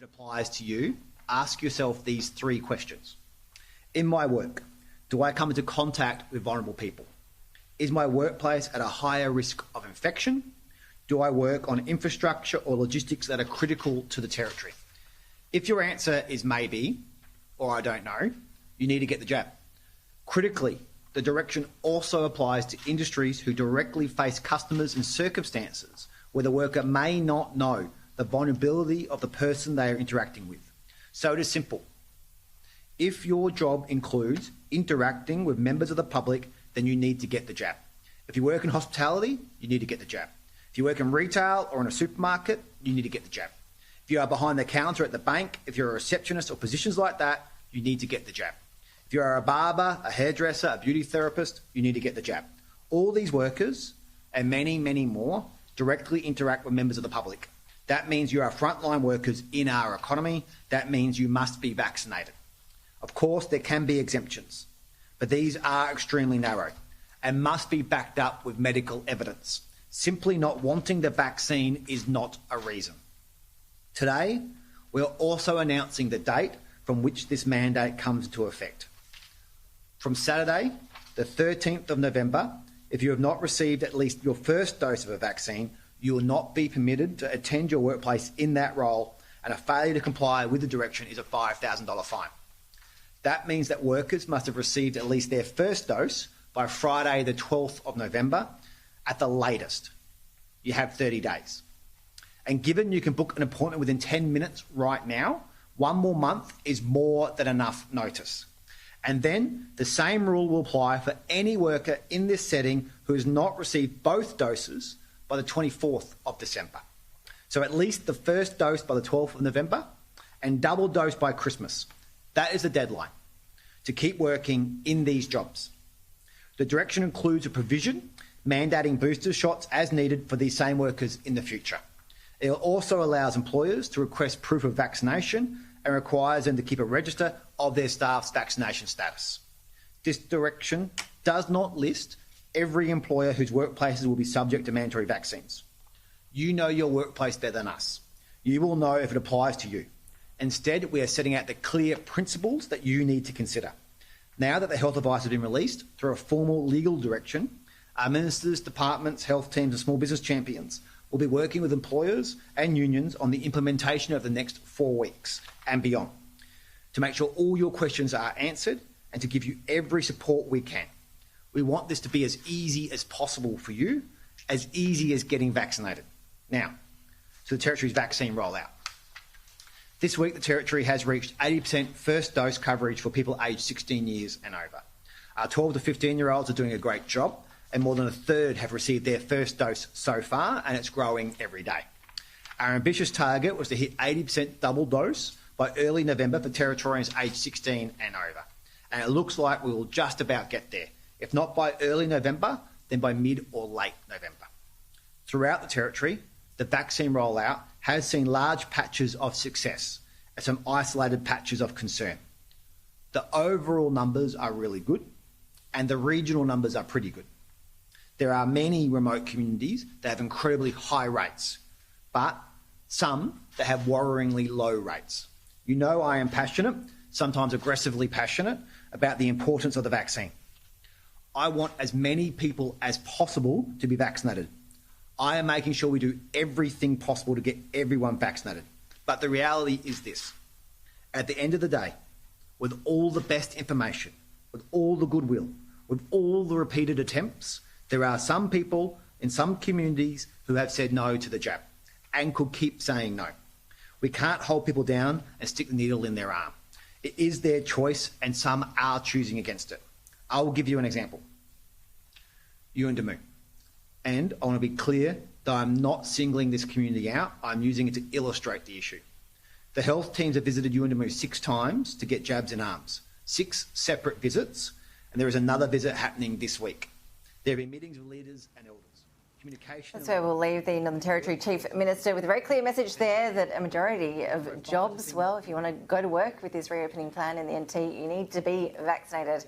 if it applies to you, ask yourself these 3 questions. In my work, do I come into contact with vulnerable people? Is my workplace at a higher risk of infection? Do I work on infrastructure or logistics that are critical to the territory? If your answer is maybe, or I don't know, you need to get the jab. Critically, the direction also applies to industries who directly face customers in circumstances where the worker may not know the vulnerability of the person they are interacting with. So it is simple. If your job includes interacting with members of the public, then you need to get the jab. If you work in hospitality, you need to get the jab. If you work in retail or in a supermarket, you need to get the jab. If you are behind the counter at the bank, if you're a receptionist or positions like that, you need to get the jab. If you are a barber, a hairdresser, a beauty therapist, you need to get the jab. All these workers, and many, many more, directly interact with members of the public. That means you are frontline workers in our economy. That means you must be vaccinated. Of course, there can be exemptions, but these are extremely narrow and must be backed up with medical evidence. Simply not wanting the vaccine is not a reason. Today, we are also announcing the date from which this mandate comes into effect. From Saturday, the 13th of November, if you have not received at least your first dose of a vaccine, you will not be permitted to attend your workplace in that role, and a failure to comply with the direction is a $5,000 fine. That means that workers must have received at least their first dose by Friday, the 12th of November, at the latest. You have 30 days. And given you can book an appointment within 10 minutes right now, 1 more month is more than enough notice. And then the same rule will apply for any worker in this setting who has not received both doses by the 24th of December. So at least the first dose by the 12th of November and double dose by Christmas. That is the deadline to keep working in these jobs. The direction includes a provision mandating booster shots as needed for these same workers in the future. It also allows employers to request proof of vaccination and requires them to keep a register of their staff's vaccination status. This direction does not list every employer whose workplaces will be subject to mandatory vaccines. You know your workplace better than us. You will know if it applies to you. Instead, we are setting out the clear principles that you need to consider. Now that the health advice has been released through a formal legal direction, our ministers, departments, health teams and small business champions will be working with employers and unions on the implementation of the next 4 weeks and beyond to make sure all your questions are answered and to give you every support we can. We want this to be as easy as possible for you, as easy as getting vaccinated. Now, to the Territory's vaccine rollout. This week, the Territory has reached 80% first dose coverage for people aged 16 years and over. Our 12 to 15-year-olds are doing a great job, and more than a third have received their first dose so far, and it's growing every day. Our ambitious target was to hit 80% double dose by early November for Territorians aged 16 and over. And it looks like we will just about get there. If not by early November, then by mid or late November. Throughout the Territory, the vaccine rollout has seen large patches of success and some isolated patches of concern. The overall numbers are really good, and the regional numbers are pretty good. There are many remote communities that have incredibly high rates, but some that have worryingly low rates. You know I am passionate, sometimes aggressively passionate, about the importance of the vaccine. I want as many people as possible to be vaccinated. I am making sure we do everything possible to get everyone vaccinated. But the reality is this. At the end of the day, with all the best information, with all the goodwill, with all the repeated attempts, there are some people in some communities who have said no to the jab and could keep saying no. We can't hold people down and stick the needle in their arm. It is their choice, and some are choosing against it. I will give you an example. Yuendamu. And I want to be clear that I'm not singling this community out. I'm using it to illustrate the issue. The health teams have visited Yuendamu 6 times to get jabs in arms. 6 separate visits, and there is another visit happening this week. There have been meetings with leaders and elders. Communication. So we'll leave the Northern Territory Chief Minister with a very clear message there that a majority of jobs, well, if you want to go to work with this reopening plan in the NT, you need to be vaccinated.